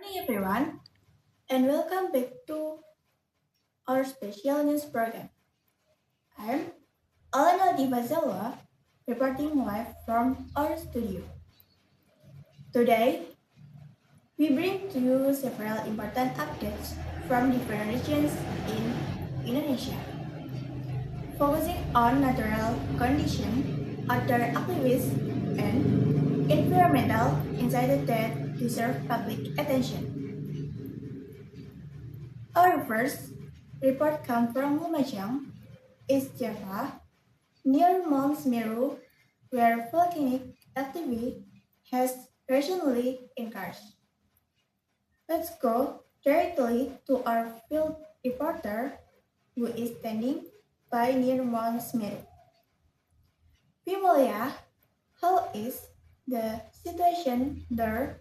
morning, everyone, and welcome back to our special news program. I'm Alana Divazela, reporting live from our studio. Today, we bring to you several important updates from different regions in Indonesia, focusing on natural conditions, other activities, and environmental insights that deserve public attention. Our first report comes from Lumajang, East Java, near Mount Semeru, where volcanic activity has recently increased. Let's go directly to our field reporter who is standing by near Mount Semeru. Vimolia, how is the situation there?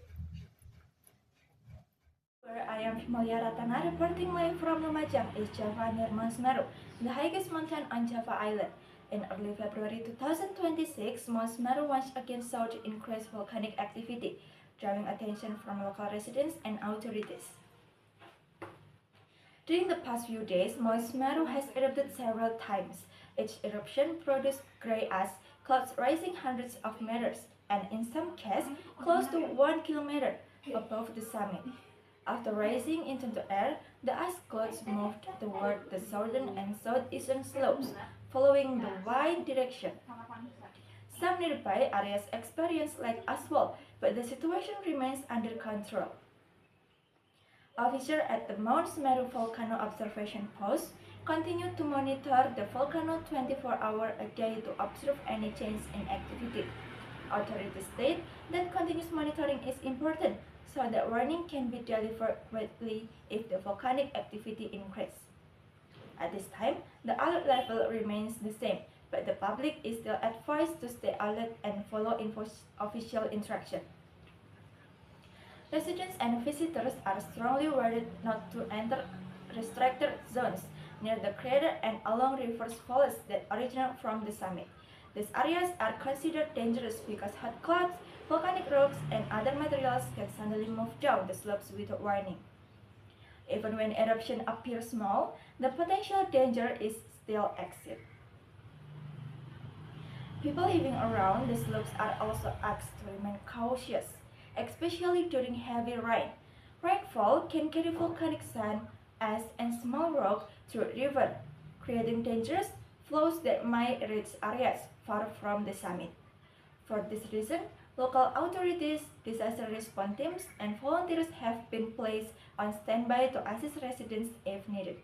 I am Himalaya Ratana reporting live from Lumajang, East Java near Mount Semeru, the highest mountain on Java Island. In early February 2026, Mount Semeru once again saw increased volcanic activity, drawing attention from local residents and authorities. During the past few days, Mount Semeru has erupted several times. Each eruption produced grey ash clouds rising hundreds of meters, and in some cases, close to 1 kilometer above the summit. After rising into the air, the ash clouds moved toward the southern and southeastern slopes, following the wind direction. Some nearby areas experienced light asphalt, but the situation remains under control. Officers at the Mount Semeru Volcano Observation Post continue to monitor the volcano 24 hours a day to observe any change in activity. Authorities state that continuous monitoring is important so that warning can be delivered quickly if the volcanic activity increases. At this time, the alert level remains the same, but the public is still advised to stay alert and follow official instructions. Residents and visitors are strongly warned not to enter restricted zones near the crater and along rivers valleys that originate from the summit. These areas are considered dangerous because hot clouds, volcanic rocks, and other materials can suddenly move down the slopes without warning. Even when eruption appears small, the potential danger is still exists. People living around the slopes are also asked to remain cautious, especially during heavy rain. Rainfall can carry volcanic sand, ash, and small rock through the river, creating dangerous flows that might reach areas far from the summit. For this reason, local authorities, disaster response teams, and volunteers have been placed on standby to assist residents if needed.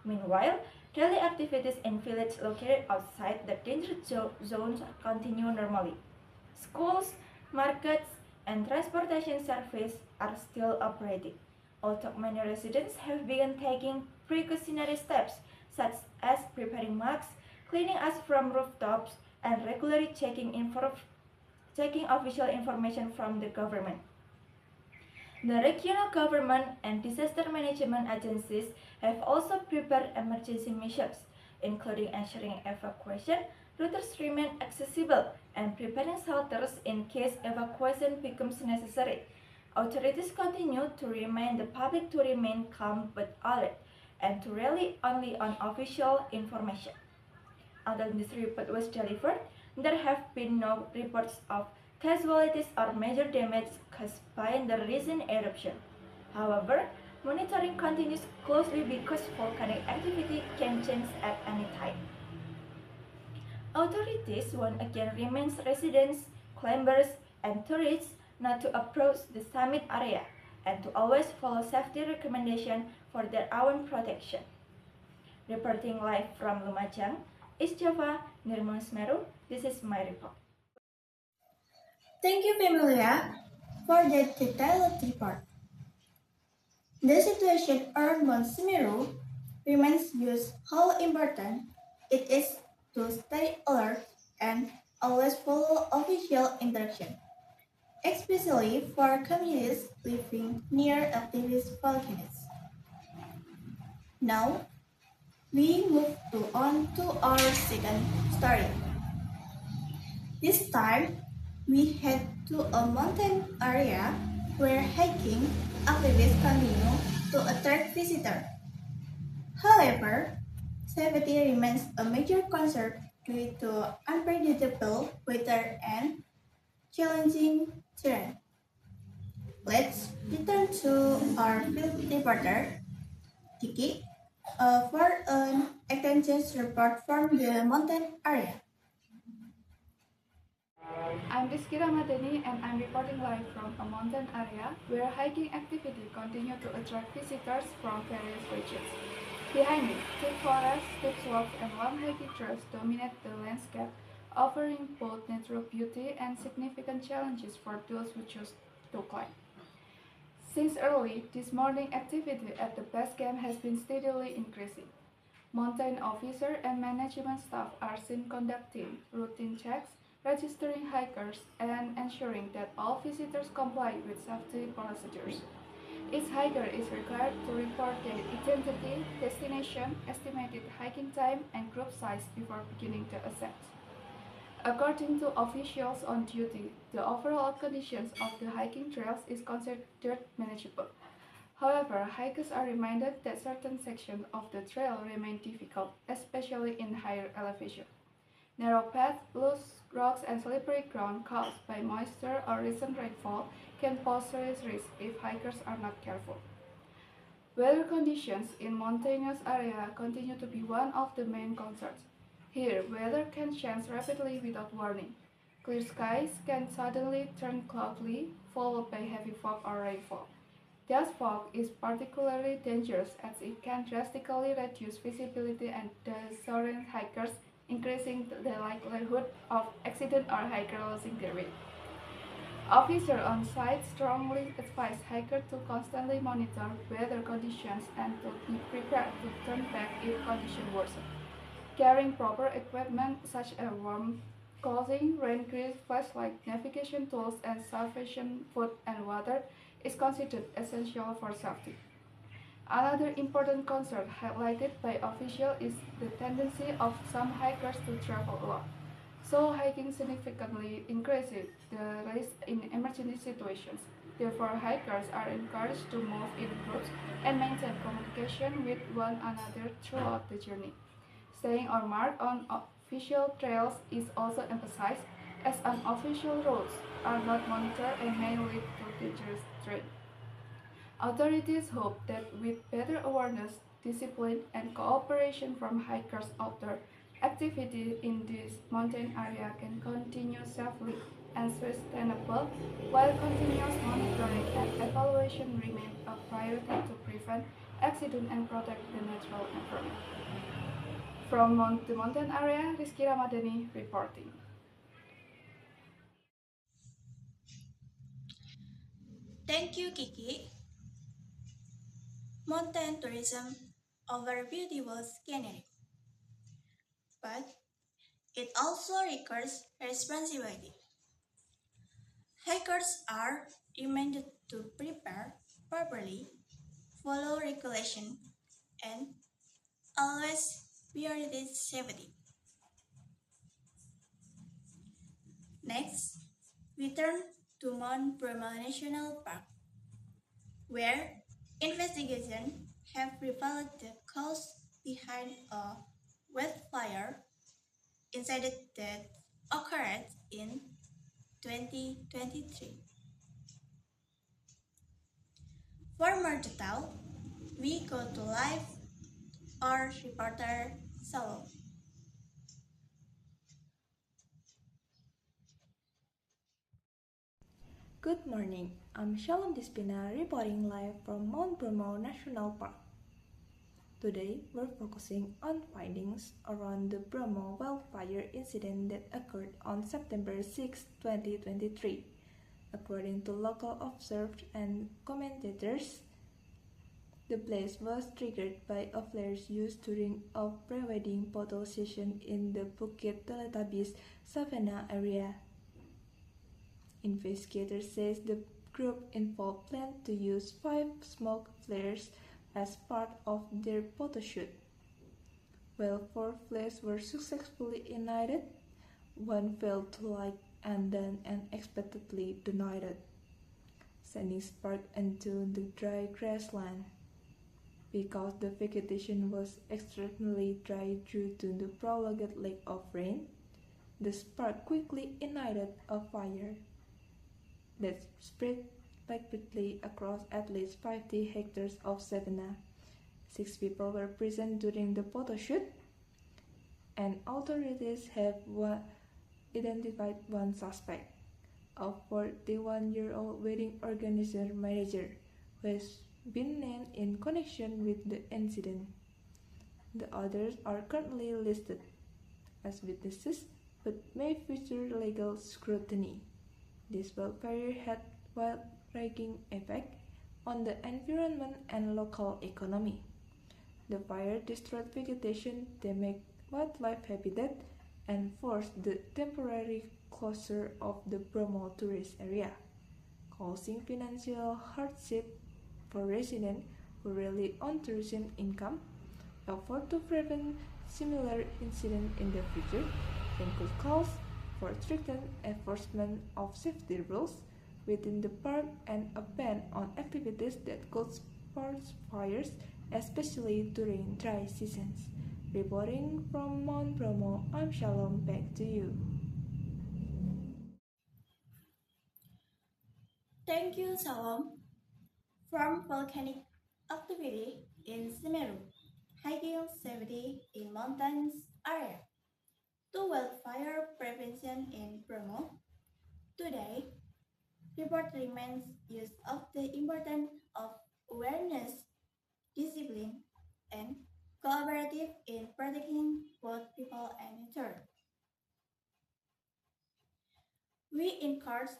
Meanwhile, daily activities in villages located outside the danger zones continue normally. Schools, markets, and transportation services are still operating, although many residents have begun taking precautionary steps such as preparing masks, cleaning ash from rooftops, and regularly checking official information from the government. The regional government and disaster management agencies have also prepared emergency measures, including ensuring evacuation routes remain accessible and preparing shelters in case evacuation becomes necessary. Authorities continue to remind the public to remain calm but alert and to rely only on official information. Until this report was delivered, there have been no reports of casualties or major damage caused by the recent eruption. However, monitoring continues closely because volcanic activity can change at any time. Authorities once again remind residents, climbers, and tourists not to approach the summit area and to always follow safety recommendations for their own protection. Reporting live from Lumajang, East Java, near Mount Semeru, this is my report. Thank you, Vimolia, for that detailed report. The situation around Mount Semeru reminds us how important it is to stay alert and always follow official instruction, especially for communities living near active volcanoes. Now, we move on to our second story. This time, we head to a mountain area where hiking activists continue to attract visitors. However, safety remains a major concern due to unpredictable weather and challenging terrain. Let's return to our field reporter, Kiki, for an extensive report from the mountain area. I'm Rizky Ramadhani and I'm reporting live from a mountain area where hiking activity continue to attract visitors from various regions. Behind me, thick forests, steep slopes, and long hiking trails dominate the landscape, offering both natural beauty and significant challenges for those who choose to climb. Since early, this morning activity at the base camp has been steadily increasing. Mountain officer and management staff are seen conducting routine checks, registering hikers, and ensuring that all visitors comply with safety procedures. Each hiker is required to report their identity, destination, estimated hiking time, and group size before beginning the ascent. According to officials on duty, the overall conditions of the hiking trails is considered manageable. However, hikers are reminded that certain sections of the trail remain difficult, especially in higher elevation. Narrow paths, loose rocks, and slippery ground caused by moisture or recent rainfall can pose serious risks if hikers are not careful. Weather conditions in mountainous areas continue to be one of the main concerns. Here, weather can change rapidly without warning. Clear skies can suddenly turn cloudy, followed by heavy fog or rainfall. Dust fog is particularly dangerous as it can drastically reduce visibility and disorient hikers, increasing the likelihood of accident or hiker losing their way. Officers on site strongly advise hikers to constantly monitor weather conditions and to be prepared to turn back if conditions worsen. Carrying proper equipment such as warm clothing, rain gear, flashlight, navigation tools, and sufficient food and water is considered essential for safety. Another important concern highlighted by officials is the tendency of some hikers to travel alone. So hiking significantly increases the risk in emergency situations. Therefore, hikers are encouraged to move in groups and maintain communication with one another throughout the journey. Staying or marked on official trails is also emphasized as unofficial routes are not monitored and may lead to dangerous terrain. Authorities hope that with better awareness, discipline, and cooperation from hikers outdoor, activity in this mountain area can continue safely and sustainable, while continuous monitoring and evaluation remain a priority to prevent accident and protect the natural environment. From the mountain area, Rizky Ramadhani reporting. Thank you, Kiki. Mountain tourism offers beautiful scenery, but it also requires responsibility. Hikers are reminded to prepare properly, follow regulation, and always prioritize safety. Next, we turn to Mount Bromo National Park, where investigations have revealed the cause behind a wildfire incident that occurred in 2023. For more detail, we go to live our reporter Solo. Good morning, I'm Shalom Dispina reporting live from Mount Bromo National Park. Today, we're focusing on findings around the Bromo wildfire incident that occurred on September 6, 2023. According to local observers and commentators, the blaze was triggered by a flare used during a pre-wedding photo session in the Bukit Teletabis Savannah area. Investigators say the group involved planned to use 5 smoke flares as part of their photo shoot. While 4 flares were successfully ignited, one failed to light and then unexpectedly detonated. sending sparks into the dry grassland. Because the vegetation was extremely dry due to the prolonged lack of rain, the spark quickly ignited a fire that spread rapidly across at least 50 hectares of savanna. 6 people were present during the photo shoot, and authorities have identified one suspect, a 41-year-old wedding organizer manager, who has been named in connection with the incident. The others are currently listed as witnesses but may feature legal scrutiny. This wildfire had wide-ranging effect on the environment and local economy. The fire destroyed vegetation, damaged wildlife habitat, and forced the temporary closure of the Bromo tourist area, causing financial hardship for residents who rely on tourism income. Effort to prevent similar incidents in the future include calls for stricter enforcement of safety rules within the park and a ban on activities that could spark fires, especially during dry seasons. Reporting from Mount Bromo, I'm Shalom. Back to you. Thank you, Salam. From volcanic activity in Semeru, hiking safety in mountains area, to wildfire prevention in Bromo, today, report remains use of the importance of awareness, discipline, and collaborative in protecting both people and nature. We encourage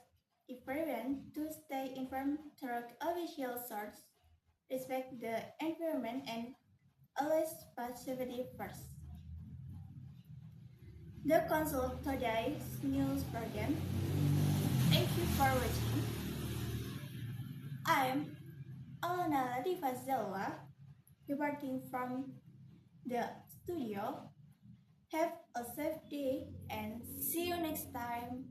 everyone to stay informed through official sources, respect the environment, and always put safety first. The consult today's news program. Thank you for watching. I'm Alana Rifazalwa, reporting from the studio. Have a safe day and see you next time.